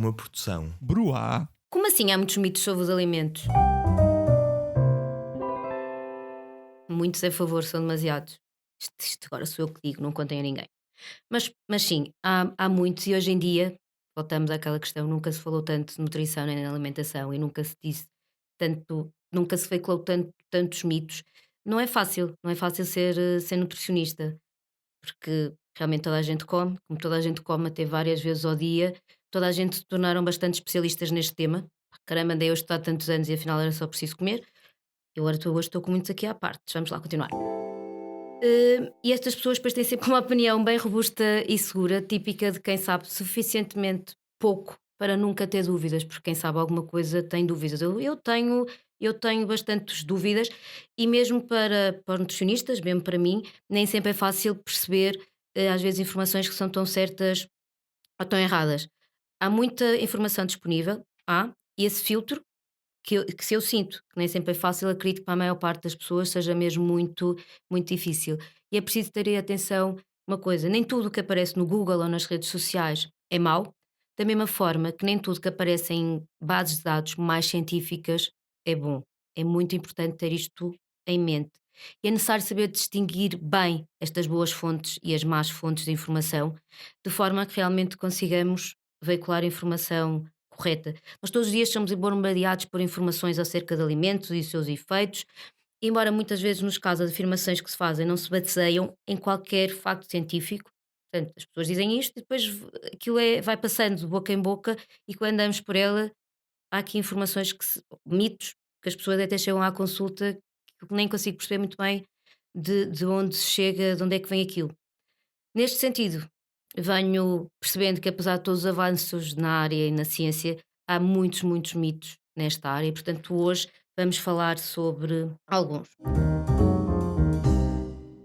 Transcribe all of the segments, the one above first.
uma produção. Bruá. Como assim há muitos mitos sobre os alimentos? Muitos a favor, são demasiados. Isto agora sou eu que digo, não contem a ninguém. Mas sim, há muitos e hoje em dia, voltamos àquela questão, nunca se falou tanto de nutrição nem na alimentação e nunca se disse tanto, nunca se veiculou tantos mitos. Não é fácil ser nutricionista, porque realmente toda a gente come, como toda a gente come até várias vezes ao dia, toda a gente se tornaram bastante especialistas neste tema. Caramba, andei a estudar tantos anos e afinal era só preciso comer. Eu agora hoje estou com muitos aqui à parte. Vamos lá continuar. E estas pessoas depois têm sempre uma opinião bem robusta e segura, típica de quem sabe suficientemente pouco para nunca ter dúvidas, porque quem sabe alguma coisa tem dúvidas. Eu tenho bastantes dúvidas, e mesmo para os nutricionistas, mesmo para mim, nem sempre é fácil perceber, às vezes, informações que são tão certas ou tão erradas. Há muita informação disponível, e esse filtro que se eu sinto que nem sempre é fácil, acredito que para a maior parte das pessoas seja mesmo muito, muito difícil. E é preciso ter atenção uma coisa: nem tudo o que aparece no Google ou nas redes sociais é mau, da mesma forma que nem tudo que aparece em bases de dados mais científicas é bom. É muito importante ter isto em mente. E é necessário saber distinguir bem estas boas fontes e as más fontes de informação, de forma a que realmente consigamos veicular a informação correta. Nós todos os dias somos bombardeados por informações acerca de alimentos e os seus efeitos, embora muitas vezes nos casos as afirmações que se fazem não se baseiam em qualquer facto científico. Portanto, as pessoas dizem isto e depois aquilo vai passando de boca em boca, e quando andamos por ela há aqui informações mitos, que as pessoas até chegam à consulta que eu nem consigo perceber muito bem de onde se chega, de onde é que vem aquilo. Neste sentido, venho percebendo que apesar de todos os avanços na área e na ciência, há muitos, muitos mitos nesta área, e portanto hoje vamos falar sobre alguns.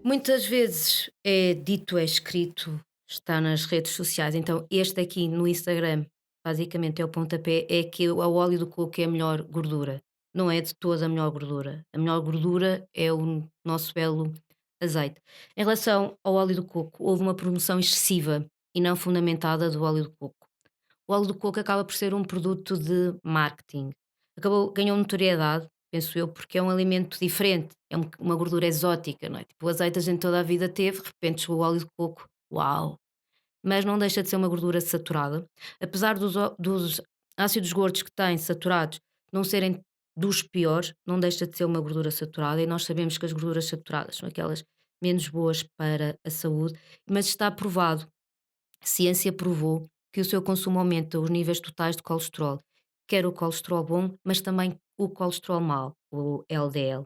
Muitas vezes é dito, é escrito, está nas redes sociais, então este aqui no Instagram, basicamente é o pontapé, é que o óleo do coco é a melhor gordura. Não é de toda a melhor gordura. A melhor gordura é o nosso belo azeite. Em relação ao óleo do coco, houve uma promoção excessiva e não fundamentada do óleo do coco. O óleo do coco acaba por ser um produto de marketing. Ganhou notoriedade, penso eu, porque é um alimento diferente, é uma gordura exótica, não é? Tipo, o azeite a gente toda a vida teve, de repente chegou o óleo de coco, uau! Mas não deixa de ser uma gordura saturada. Apesar dos ácidos gordos que tem saturados não serem dos piores, não deixa de ser uma gordura saturada, e nós sabemos que as gorduras saturadas são aquelas menos boas para a saúde, mas está provado, a ciência provou que o seu consumo aumenta os níveis totais de colesterol, quer o colesterol bom, mas também o colesterol mau, o LDL.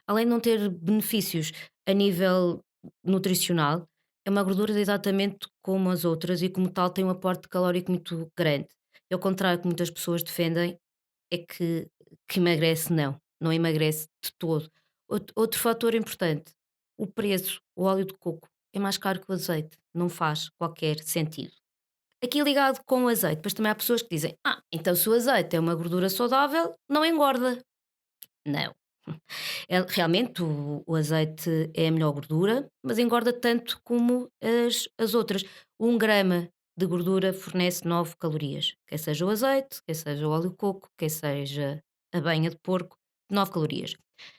Além de não ter benefícios a nível nutricional, é uma gordura exatamente como as outras e, como tal, tem um aporte calórico muito grande. Ao contrário que muitas pessoas defendem, é que emagrece, não emagrece de todo. Outro fator importante: o preço. O óleo de coco é mais caro que o azeite, não faz qualquer sentido. Aqui ligado com o azeite, depois também há pessoas que dizem: então se o azeite é uma gordura saudável, não engorda. Não. Realmente o azeite é a melhor gordura, mas engorda tanto como as outras. 1 grama de gordura fornece 9 calorias. Quer seja o azeite, quer seja o óleo de coco, quer seja a banha de porco, 9 calorias.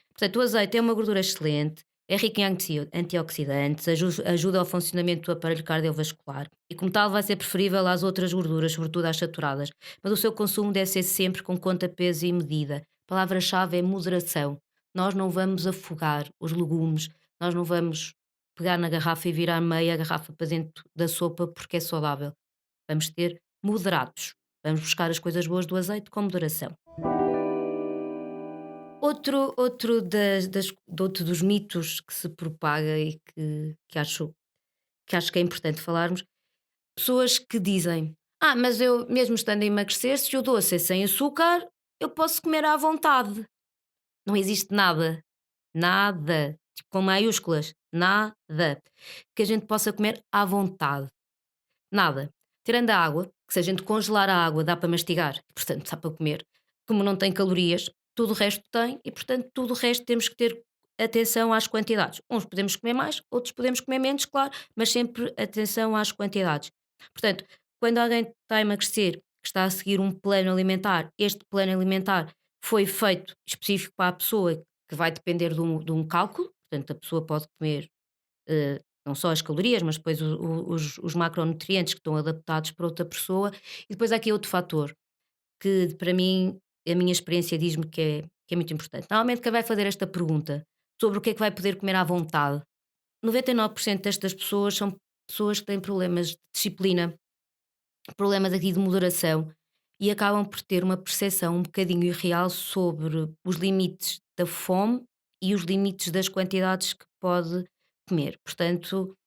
Portanto, o azeite é uma gordura excelente, é rico em antioxidantes, ajuda ao funcionamento do aparelho cardiovascular e, como tal, vai ser preferível às outras gorduras, sobretudo às saturadas. Mas o seu consumo deve ser sempre com conta, peso e medida. A palavra-chave é moderação. Nós não vamos afogar os legumes, nós não vamos pegar na garrafa e virar meia garrafa para dentro da sopa porque é saudável. Vamos ter moderados. Vamos buscar as coisas boas do azeite com moderação. Outro dos mitos que se propaga e que acho que é importante falarmos, pessoas que dizem: mas eu, mesmo estando a emagrecer, se o doce é sem açúcar, eu posso comer à vontade. Não existe nada, nada, tipo com maiúsculas, nada, que a gente possa comer à vontade. Nada. Tirando a água, que se a gente congelar a água dá para mastigar, portanto dá para comer. Como não tem calorias, tudo o resto tem, e portanto tudo o resto temos que ter atenção às quantidades. Uns podemos comer mais, outros podemos comer menos, claro, mas sempre atenção às quantidades. Portanto, quando alguém está a emagrecer, que está a seguir um plano alimentar. Este plano alimentar foi feito específico para a pessoa, que vai depender de um cálculo, portanto, a pessoa pode comer não só as calorias, mas depois os macronutrientes que estão adaptados para outra pessoa. E depois há aqui outro fator que, para mim, a minha experiência diz-me que é muito importante. Normalmente, quem vai fazer esta pergunta sobre o que é que vai poder comer à vontade, 99% destas pessoas são pessoas que têm problemas de disciplina, problemas aqui de moderação e acabam por ter uma percepção um bocadinho irreal sobre os limites da fome e os limites das quantidades que pode comer. Portanto,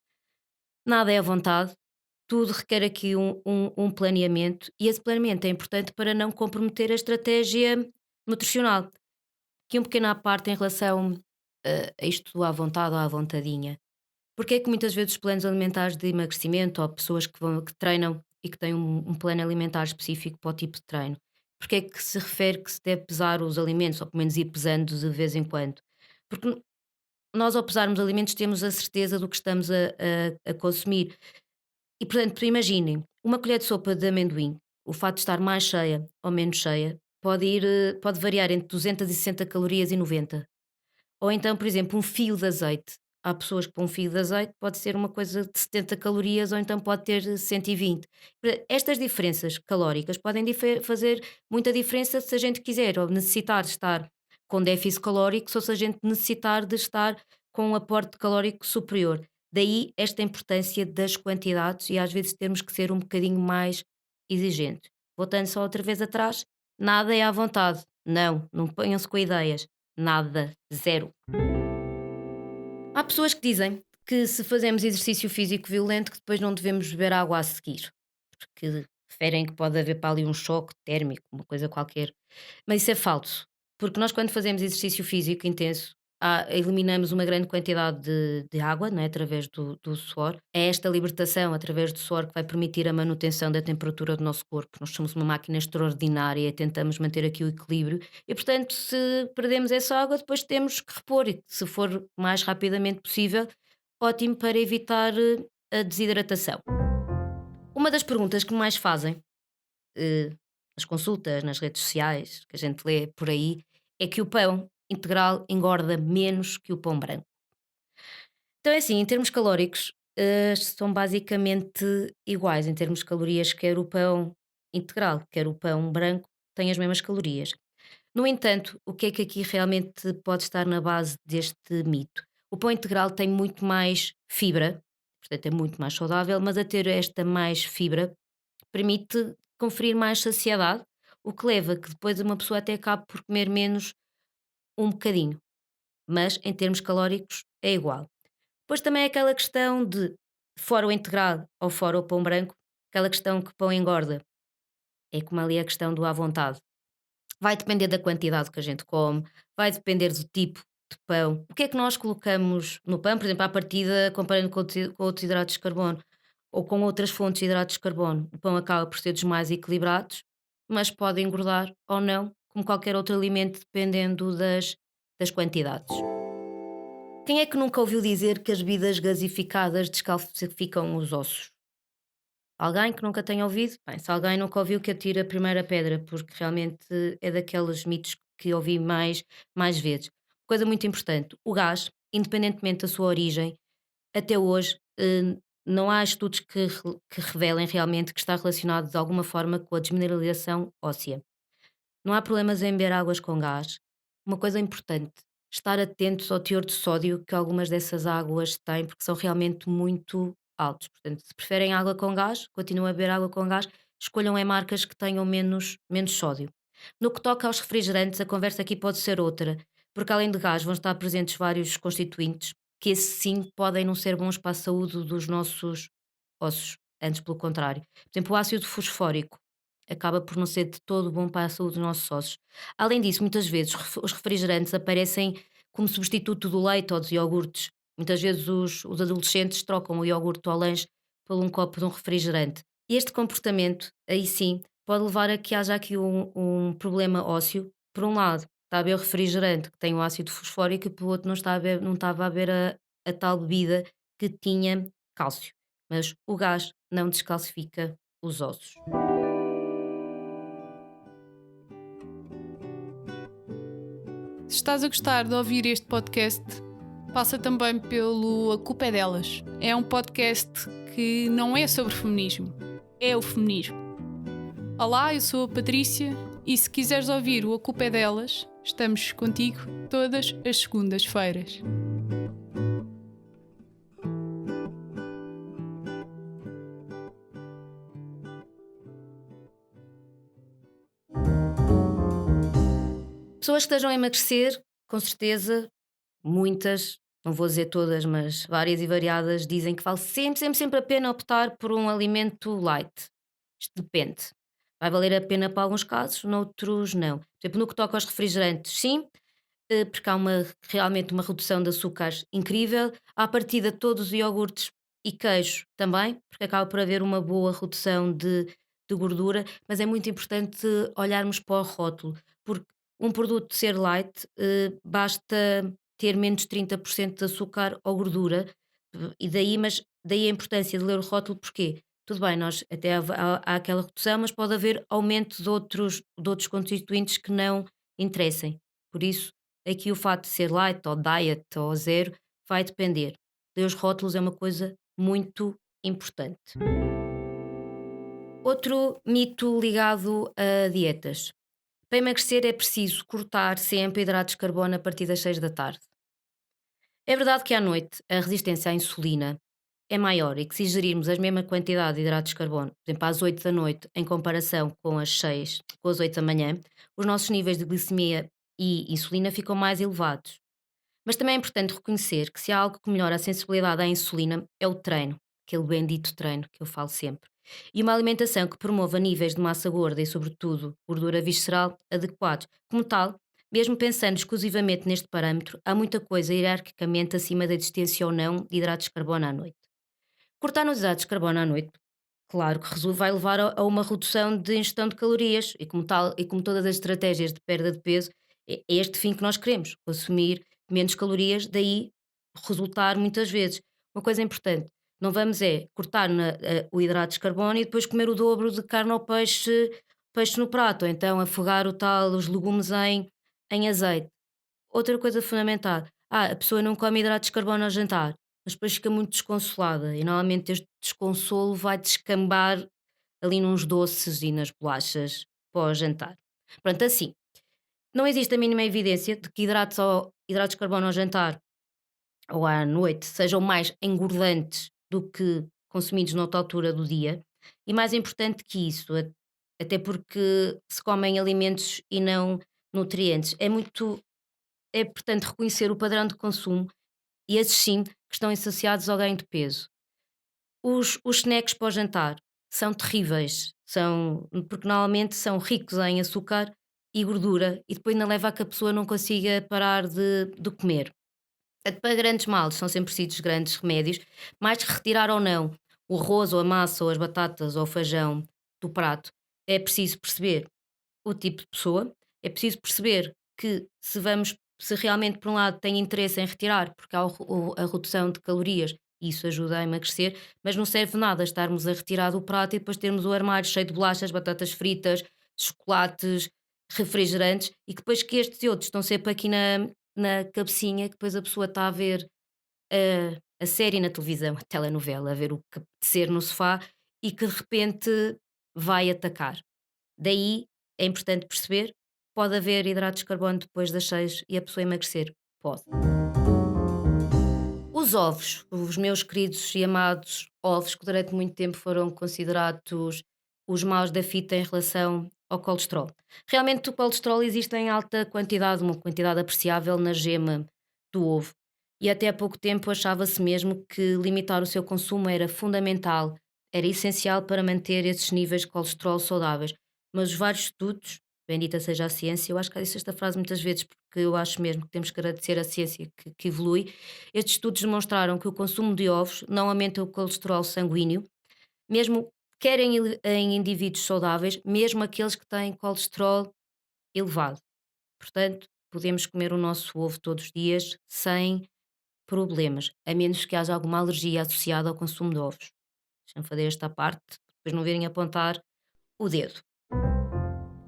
nada é à vontade, tudo requer aqui um planeamento e esse planeamento é importante para não comprometer a estratégia nutricional. Aqui um pequeno à parte em relação a isto do à vontade ou à vontadinha. Porque é que muitas vezes os planos alimentares de emagrecimento ou pessoas que treinam e que têm um plano alimentar específico para o tipo de treino? Porque é que se refere que se deve pesar os alimentos, ou pelo menos ir pesando de vez em quando? Porque nós, ao pesarmos alimentos, temos a certeza do que estamos a consumir. E, portanto, imaginem, uma colher de sopa de amendoim, o fato de estar mais cheia ou menos cheia, pode variar entre 260 calorias e 90. Ou então, por exemplo, um fio de azeite. Há pessoas que para um fio de azeite pode ser uma coisa de 70 calorias ou então pode ter 120. Estas diferenças calóricas podem fazer muita diferença se a gente quiser ou necessitar de estar com déficit calórico ou se a gente necessitar de estar com um aporte calórico superior. Daí esta importância das quantidades e às vezes termos que ser um bocadinho mais exigentes. Voltando só outra vez atrás, nada é à vontade. Não, não ponham-se com ideias. Nada, zero. Há pessoas que dizem que se fazemos exercício físico violento que depois não devemos beber água a seguir, porque referem que pode haver para ali um choque térmico, uma coisa qualquer. Mas isso é falso, porque nós quando fazemos exercício físico intenso, eliminamos uma grande quantidade de água, não é? Através do suor. É esta libertação através do suor que vai permitir a manutenção da temperatura do nosso corpo. Nós somos uma máquina extraordinária e tentamos manter aqui o equilíbrio e, portanto, se perdemos essa água, depois temos que repor e se for mais rapidamente possível, ótimo para evitar a desidratação. Uma das perguntas que mais fazem nas consultas, nas redes sociais, que a gente lê por aí, é que o pão integral engorda menos que o pão branco. Então é assim, em termos calóricos, são basicamente iguais em termos de calorias, quer o pão integral, quer o pão branco, têm as mesmas calorias. No entanto, o que é que aqui realmente pode estar na base deste mito? O pão integral tem muito mais fibra, portanto é muito mais saudável, mas a ter esta mais fibra permite conferir mais saciedade, o que leva que depois uma pessoa até acabe por comer menos um bocadinho, mas em termos calóricos é igual. Depois também é aquela questão de fora o integral ou fora o pão branco, aquela questão que pão engorda, é como ali a questão do à vontade. Vai depender da quantidade que a gente come, vai depender do tipo de pão. O que é que nós colocamos no pão, por exemplo, à partida, comparando com outros hidratos de carbono ou com outras fontes de hidratos de carbono, o pão acaba por ser dos mais equilibrados, mas pode engordar ou não, como qualquer outro alimento, dependendo das quantidades. Quem é que nunca ouviu dizer que as bebidas gasificadas descalcificam os ossos? Alguém que nunca tenha ouvido? Bem, se alguém nunca ouviu, que atire a primeira pedra, porque realmente é daqueles mitos que ouvi mais vezes. Coisa muito importante: o gás, independentemente da sua origem, até hoje não há estudos que revelem realmente que está relacionado de alguma forma com a desmineralização óssea. Não há problemas em beber águas com gás. Uma coisa importante, estar atentos ao teor de sódio que algumas dessas águas têm, porque são realmente muito altos. Portanto, se preferem água com gás, continuem a beber água com gás, escolham marcas que tenham menos sódio. No que toca aos refrigerantes, a conversa aqui pode ser outra, porque além de gás vão estar presentes vários constituintes que esses sim podem não ser bons para a saúde dos nossos ossos, antes pelo contrário. Por exemplo, o ácido fosfórico acaba por não ser de todo bom para a saúde dos nossos ossos. Além disso, muitas vezes os refrigerantes aparecem como substituto do leite ou dos iogurtes. Muitas vezes os adolescentes trocam o iogurte ao lanche por um copo de um refrigerante. E este comportamento, aí sim, pode levar a que haja aqui um problema ósseo. Por um lado, está a beber o refrigerante que tem o ácido fosfórico e por outro não estava a beber a tal bebida que tinha cálcio. Mas o gás não descalcifica os ossos. Se estás a gostar de ouvir este podcast, passa também pelo A Culpa é Delas. É um podcast que não é sobre feminismo, é o feminismo. Olá, eu sou a Patrícia e se quiseres ouvir o A Culpa é Delas, estamos contigo todas as segundas-feiras. Pessoas que estejam a emagrecer, com certeza, muitas, não vou dizer todas, mas várias e variadas, dizem que vale sempre a pena optar por um alimento light. Isto depende. Vai valer a pena para alguns casos, noutros não. Por exemplo, no que toca aos refrigerantes, sim, porque há realmente uma redução de açúcares incrível. À partida, todos os iogurtes e queijo também, porque acaba por haver uma boa redução de gordura, mas é muito importante olharmos para o rótulo, porque um produto ser light, basta ter menos de 30% de açúcar ou gordura, e daí, mas daí a importância de ler o rótulo, porquê? Tudo bem, nós até há aquela redução, mas pode haver aumento de outros constituintes que não interessem. Por isso, aqui o fato de ser light ou diet ou zero vai depender. Ler os rótulos é uma coisa muito importante. Outro mito ligado a dietas. Para emagrecer é preciso cortar sempre hidratos de carbono a partir das 6 da tarde. É verdade que à noite a resistência à insulina é maior e que se ingerirmos a mesma quantidade de hidratos de carbono, por exemplo, às 8 da noite, em comparação com as 6, com as 8 da manhã, os nossos níveis de glicemia e insulina ficam mais elevados. Mas também é importante reconhecer que se há algo que melhora a sensibilidade à insulina é o treino, aquele bendito treino que eu falo sempre. E uma alimentação que promova níveis de massa gorda e, sobretudo, gordura visceral adequados. Como tal, mesmo pensando exclusivamente neste parâmetro, há muita coisa hierarquicamente acima da existência ou não de hidratos de carbono à noite. Cortar nos hidratos de carbono à noite, claro que vai levar a uma redução de ingestão de calorias e como tal, e como todas as estratégias de perda de peso, é este fim que nós queremos, consumir menos calorias, daí resultar muitas vezes. Uma coisa importante, não vamos é cortar o hidrato de carbono e depois comer o dobro de carne ou peixe no prato, ou então afogar os legumes em azeite. Outra coisa fundamental, a pessoa não come hidratos de carbono ao jantar, mas depois fica muito desconsolada e normalmente este desconsolo vai descambar ali nos doces e nas bolachas pós-jantar. Pronto, assim, não existe a mínima evidência de que hidratos de carbono ao jantar ou à noite sejam mais engordantes do que consumidos noutra altura do dia. E mais importante que isso, até porque se comem alimentos e não nutrientes, é importante reconhecer o padrão de consumo e esses sim que estão associados ao ganho de peso. Os snacks pós-jantar são terríveis, porque normalmente são ricos em açúcar e gordura e depois ainda leva a que a pessoa não consiga parar de comer. Portanto, para grandes males são sempre precisos grandes remédios, mais que retirar ou não o arroz ou a massa ou as batatas ou o feijão do prato, é preciso perceber o tipo de pessoa, é preciso perceber que se realmente por um lado tem interesse em retirar, porque há a redução de calorias, e isso ajuda a emagrecer, mas não serve nada estarmos a retirar do prato e depois termos o armário cheio de bolachas, batatas fritas, chocolates, refrigerantes, e que depois que estes e outros estão sempre aqui na cabecinha, que depois a pessoa está a ver a série na televisão, a telenovela, a ver o que apetecer no sofá e que de repente vai atacar. Daí é importante perceber, pode haver hidratos de carbono depois das 6 e a pessoa emagrecer? Pode. Os ovos, os meus queridos e amados ovos, que durante muito tempo foram considerados os maus da fita em relação ao colesterol. Realmente o colesterol existe em alta quantidade, uma quantidade apreciável na gema do ovo. E até há pouco tempo achava-se mesmo que limitar o seu consumo era fundamental, era essencial para manter esses níveis de colesterol saudáveis. Mas os vários estudos, bendita seja a ciência, eu acho que já disse esta frase muitas vezes, porque eu acho mesmo que temos que agradecer a ciência que evolui. Estes estudos demonstraram que o consumo de ovos não aumenta o colesterol sanguíneo, mesmo quer em indivíduos saudáveis, mesmo aqueles que têm colesterol elevado. Portanto, podemos comer o nosso ovo todos os dias sem problemas, a menos que haja alguma alergia associada ao consumo de ovos. Deixa-me fazer esta parte, depois não virem apontar o dedo.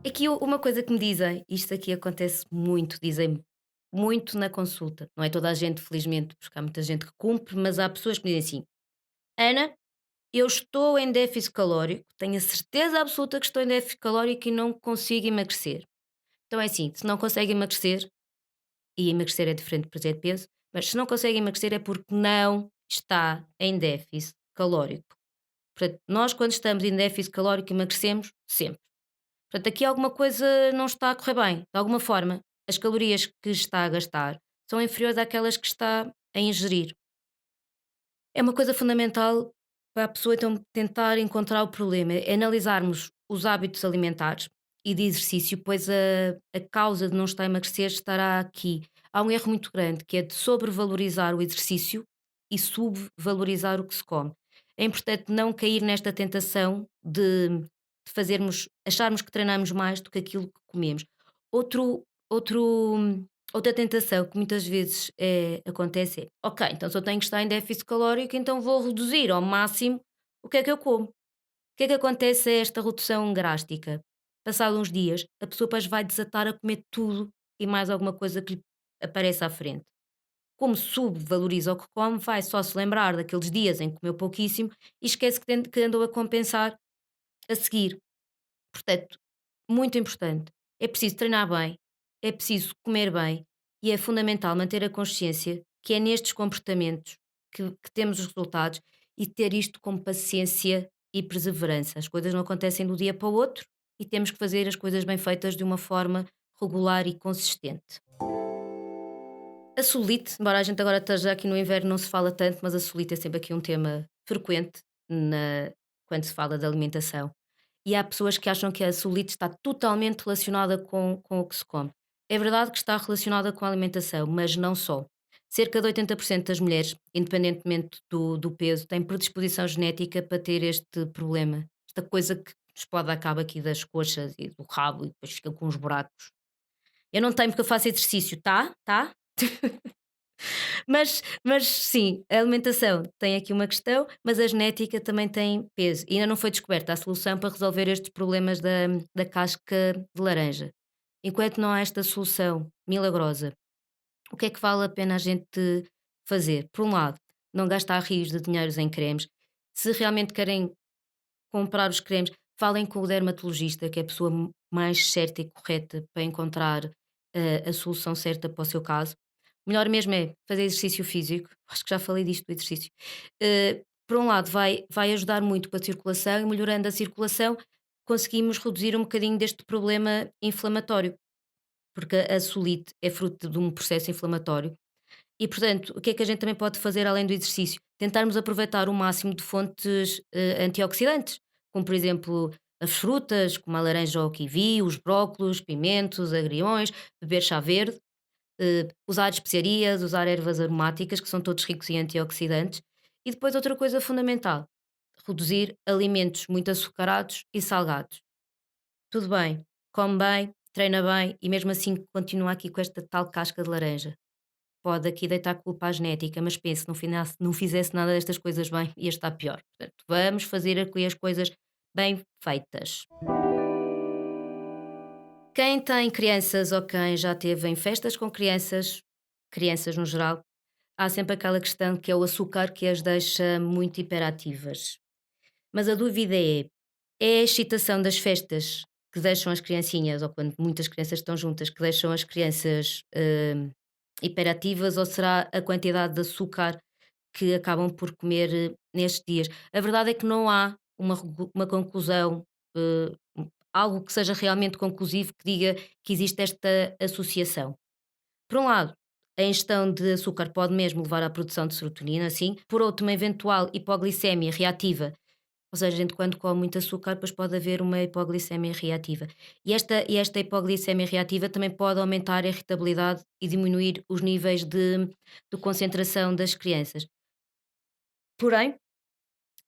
Aqui uma coisa que me dizem, isto aqui acontece muito, dizem muito na consulta. Não é toda a gente, felizmente, porque há muita gente que cumpre, mas há pessoas que me dizem assim: Ana, eu estou em déficit calórico, tenho a certeza absoluta que estou em déficit calórico e não consigo emagrecer. Então é assim, se não consegue emagrecer, e emagrecer é diferente de perder peso, mas se não consegue emagrecer é porque não está em déficit calórico. Portanto, nós quando estamos em déficit calórico emagrecemos sempre. Portanto, aqui alguma coisa não está a correr bem. De alguma forma, as calorias que está a gastar são inferiores àquelas que está a ingerir. É uma coisa fundamental para a pessoa então tentar encontrar o problema, é analisarmos os hábitos alimentares e de exercício, pois a causa de não estar a emagrecer estará aqui. Há um erro muito grande que é de sobrevalorizar o exercício e subvalorizar o que se come. É importante não cair nesta tentação de fazermos, acharmos que treinamos mais do que aquilo que comemos. Outro Outra tentação que muitas vezes acontece é: ok, então se eu tenho que estar em déficit calórico, então vou reduzir ao máximo o que é que eu como. O que é que acontece a esta redução drástica? Passado uns dias, a pessoa depois vai desatar a comer tudo e mais alguma coisa que lhe apareça à frente. Como subvaloriza o que come, vai só se lembrar daqueles dias em que comeu pouquíssimo e esquece que andou a compensar a seguir. Portanto, muito importante, é preciso treinar bem, é preciso comer bem e é fundamental manter a consciência que é nestes comportamentos que temos os resultados e ter isto com paciência e perseverança. As coisas não acontecem de um dia para o outro e temos que fazer as coisas bem feitas de uma forma regular e consistente. A celulite, embora a gente agora esteja aqui no inverno, não se fala tanto, mas a celulite é sempre aqui um tema frequente quando se fala de alimentação. E há pessoas que acham que a celulite está totalmente relacionada com o que se come. É verdade que está relacionada com a alimentação, mas não só. Cerca de 80% das mulheres, independentemente do peso, têm predisposição genética para ter este problema. Esta coisa que nos pode dar cabo aqui das coxas e do rabo e depois fica com os buracos. Eu não tenho porque eu faço exercício, tá? Tá? Mas sim, a alimentação tem aqui uma questão, mas a genética também tem peso. E ainda não foi descoberta a solução para resolver estes problemas da casca de laranja. Enquanto não há esta solução milagrosa, o que é que vale a pena a gente fazer? Por um lado, não gastar rios de dinheiros em cremes. Se realmente querem comprar os cremes, falem com o dermatologista, que é a pessoa mais certa e correta para encontrar a solução certa para o seu caso. Melhor mesmo é fazer exercício físico. Acho que já falei disto do exercício. Por um lado, vai ajudar muito com a circulação e melhorando a circulação, conseguimos reduzir um bocadinho deste problema inflamatório, porque a celulite é fruto de um processo inflamatório. E, portanto, o que é que a gente também pode fazer além do exercício? Tentarmos aproveitar o máximo de fontes antioxidantes, como por exemplo as frutas, como a laranja ou o kiwi, os brócolos, pimentos, agriões, beber chá verde, usar especiarias, usar ervas aromáticas, que são todos ricos em antioxidantes. E depois outra coisa fundamental, reduzir alimentos muito açucarados e salgados. Tudo bem, come bem, treina bem e mesmo assim continua aqui com esta tal casca de laranja. Pode aqui deitar culpa à genética, mas pense, não fizesse nada destas coisas bem, ia estar pior. Portanto, vamos fazer aqui as coisas bem feitas. Quem tem crianças ou quem já teve em festas com crianças, crianças no geral, há sempre aquela questão que é o açúcar que as deixa muito hiperativas. Mas a dúvida é a excitação das festas que deixam as criancinhas, ou quando muitas crianças estão juntas, que deixam as crianças hiperativas, ou será a quantidade de açúcar que acabam por comer nestes dias? A verdade é que não há uma conclusão, algo que seja realmente conclusivo que diga que existe esta associação. Por um lado, a ingestão de açúcar pode mesmo levar à produção de serotonina, sim. Por outro, uma eventual hipoglicemia reativa, ou seja, a gente quando come muito açúcar, depois pode haver uma hipoglicemia reativa. E esta hipoglicemia reativa também pode aumentar a irritabilidade e diminuir os níveis de concentração das crianças. Porém,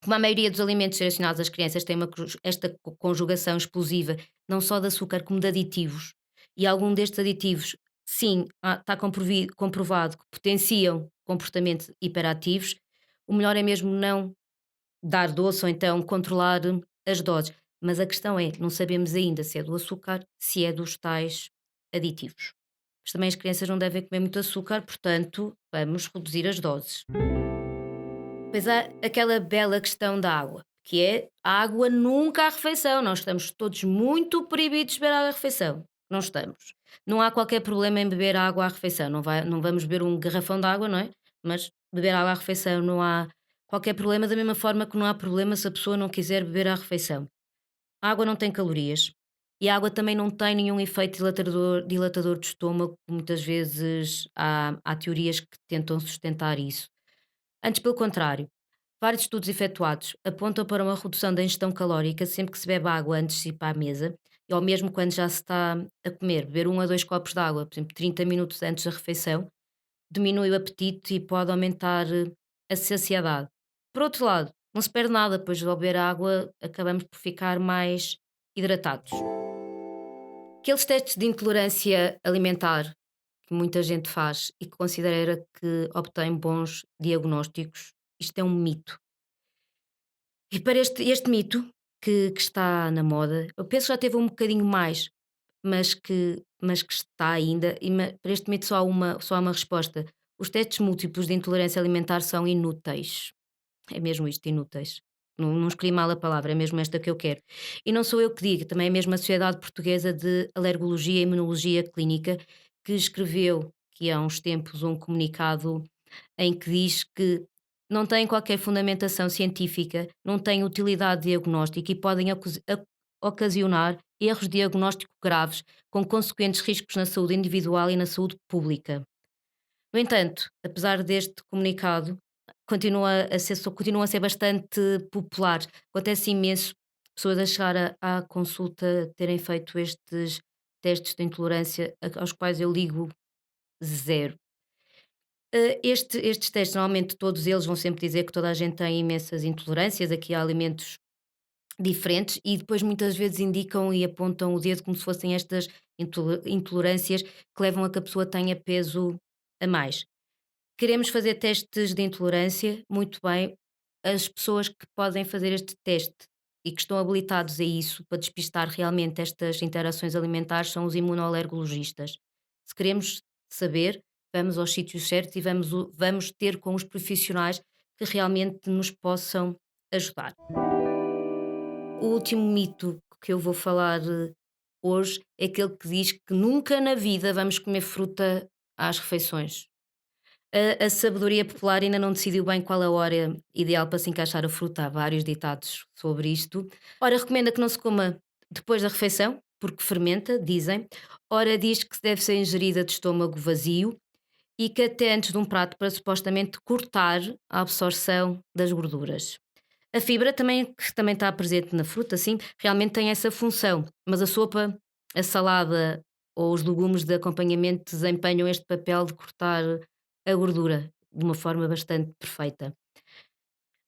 como a maioria dos alimentos selecionados às crianças tem esta conjugação explosiva, não só de açúcar como de aditivos, e algum destes aditivos, sim, está comprovado que potenciam comportamentos hiperativos, o melhor é mesmo não dar doce ou então controlar as doses. Mas a questão é, não sabemos ainda se é do açúcar, se é dos tais aditivos. Mas também as crianças não devem comer muito açúcar, portanto, vamos reduzir as doses. Pois há aquela bela questão da água, que é a água nunca à refeição. Nós estamos todos muito proibidos de beber água à refeição. Não estamos. Não há qualquer problema em beber água à refeição. Não vamos beber um garrafão de água, não é? Mas beber água à refeição não há qualquer problema, da mesma forma que não há problema se a pessoa não quiser beber à refeição. A água não tem calorias e a água também não tem nenhum efeito dilatador do estômago. Muitas vezes há teorias que tentam sustentar isso. Antes, pelo contrário, vários estudos efetuados apontam para uma redução da ingestão calórica sempre que se bebe água antes de ir para a mesa, ou mesmo quando já se está a comer. Beber 1 a 2 copos de água, por exemplo, 30 minutos antes da refeição, diminui o apetite e pode aumentar a saciedade. Por outro lado, não se perde nada, pois ao beber água acabamos por ficar mais hidratados. Aqueles testes de intolerância alimentar que muita gente faz e que considera que obtém bons diagnósticos, isto é um mito. E para este mito que está na moda, eu penso que já teve um bocadinho mais, mas que está ainda, para este mito só há uma resposta. Os testes múltiplos de intolerância alimentar são inúteis. É mesmo isto, inúteis. Não escolhi mal a palavra, é mesmo esta que eu quero. E não sou eu que digo, também é mesmo a Sociedade Portuguesa de Alergologia e Imunologia Clínica que escreveu, que há uns tempos, um comunicado em que diz que não têm qualquer fundamentação científica, não têm utilidade diagnóstica e podem ocasionar erros de diagnóstico graves, com consequentes riscos na saúde individual e na saúde pública. No entanto, apesar deste comunicado, continua a ser bastante popular. Acontece imenso pessoas a chegar à consulta terem feito estes testes de intolerância, aos quais eu ligo zero. Estes testes, normalmente todos eles vão sempre dizer que toda a gente tem imensas intolerâncias aqui a alimentos diferentes e depois muitas vezes indicam e apontam o dedo como se fossem estas intolerâncias que levam a que a pessoa tenha peso a mais. Queremos fazer testes de intolerância, muito bem. As pessoas que podem fazer este teste e que estão habilitados a isso, para despistar realmente estas interações alimentares, são os imunoalergologistas. Se queremos saber, vamos aos sítios certos e vamos ter com os profissionais que realmente nos possam ajudar. O último mito que eu vou falar hoje é aquele que diz que nunca na vida vamos comer fruta às refeições. A sabedoria popular ainda não decidiu bem qual a hora ideal para se encaixar a fruta. Há vários ditados sobre isto. Ora, recomenda que não se coma depois da refeição, porque fermenta, dizem. Ora, diz que deve ser ingerida de estômago vazio e que até antes de um prato para supostamente cortar a absorção das gorduras. A fibra também, que também está presente na fruta, sim, realmente tem essa função, mas a sopa, a salada ou os legumes de acompanhamento desempenham este papel de cortar a gordura de uma forma bastante perfeita.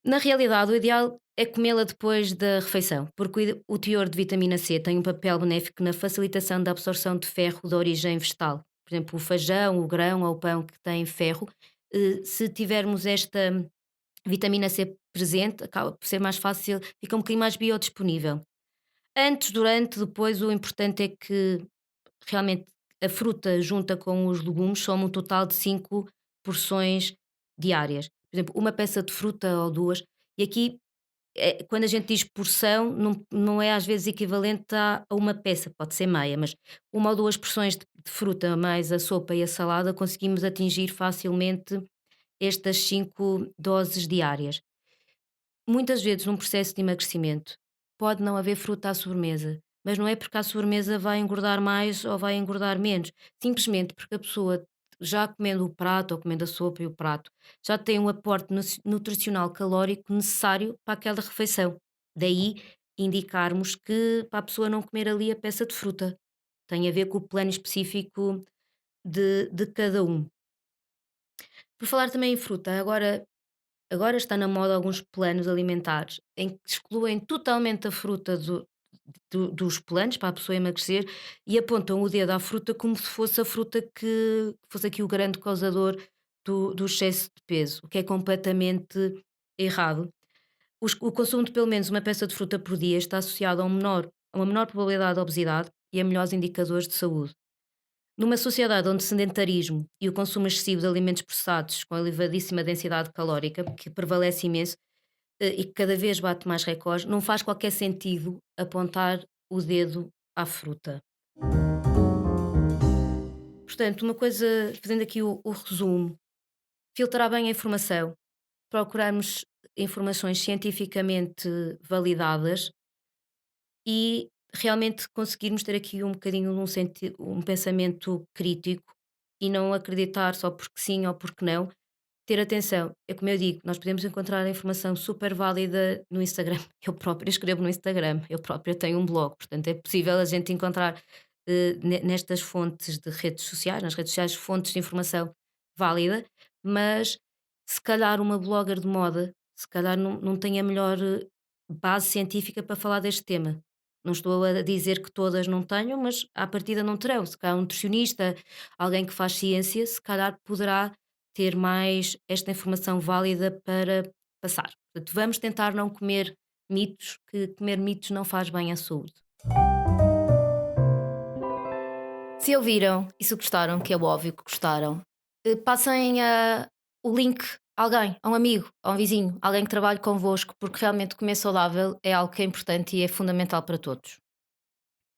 Na realidade, o ideal é comê-la depois da refeição, porque o teor de vitamina C tem um papel benéfico na facilitação da absorção de ferro de origem vegetal. Por exemplo, o feijão, o grão ou o pão que tem ferro, se tivermos esta vitamina C presente, acaba por ser mais fácil, fica um bocadinho mais biodisponível. Antes, durante, depois, o importante é que realmente a fruta junta com os legumes soma um total de 5 porções diárias. Por exemplo, uma peça de fruta ou 2, e aqui, quando a gente diz porção, não é às vezes equivalente a uma peça, pode ser meia, mas 1 ou 2 porções de fruta mais a sopa e a salada, conseguimos atingir facilmente estas 5 doses diárias. Muitas vezes num processo de emagrecimento pode não haver fruta à sobremesa, mas não é porque a sobremesa vai engordar mais ou vai engordar menos, simplesmente porque a pessoa, já comendo o prato ou comendo a sopa e o prato, já tem um aporte nutricional calórico necessário para aquela refeição. Daí indicarmos que para a pessoa não comer ali a peça de fruta. Tem a ver com o plano específico de cada um. Por falar também em fruta, agora está na moda alguns planos alimentares em que excluem totalmente a fruta dos planos para a pessoa emagrecer e apontam o dedo à fruta como se fosse a fruta que fosse aqui o grande causador do excesso de peso, o que é completamente errado. O consumo de pelo menos uma peça de fruta por dia está associado a uma menor probabilidade de obesidade e a melhores indicadores de saúde. Numa sociedade onde o sedentarismo e o consumo excessivo de alimentos processados com elevadíssima densidade calórica, que prevalece imenso, e que cada vez bate mais recordes, não faz qualquer sentido apontar o dedo à fruta. Portanto, uma coisa, fazendo aqui o resumo, filtrar bem a informação, procurarmos informações cientificamente validadas e realmente conseguirmos ter aqui um bocadinho um pensamento crítico e não acreditar só porque sim ou porque não. Ter atenção, é como eu digo, nós podemos encontrar informação super válida no Instagram. Eu própria escrevo no Instagram, eu própria tenho um blog, portanto é possível a gente encontrar nestas fontes de redes sociais, nas redes sociais, fontes de informação válida, mas se calhar uma blogger de moda, se calhar não tem a melhor base científica para falar deste tema. Não estou a dizer que todas não tenham, mas à partida não terão. Se calhar um nutricionista, alguém que faz ciência, se calhar poderá ter mais esta informação válida para passar. Portanto, vamos tentar não comer mitos, que comer mitos não faz bem à saúde. Se ouviram e se gostaram, que é óbvio que gostaram, passem o link a alguém, a um amigo, a um vizinho, alguém que trabalhe convosco, porque realmente comer saudável é algo que é importante e é fundamental para todos.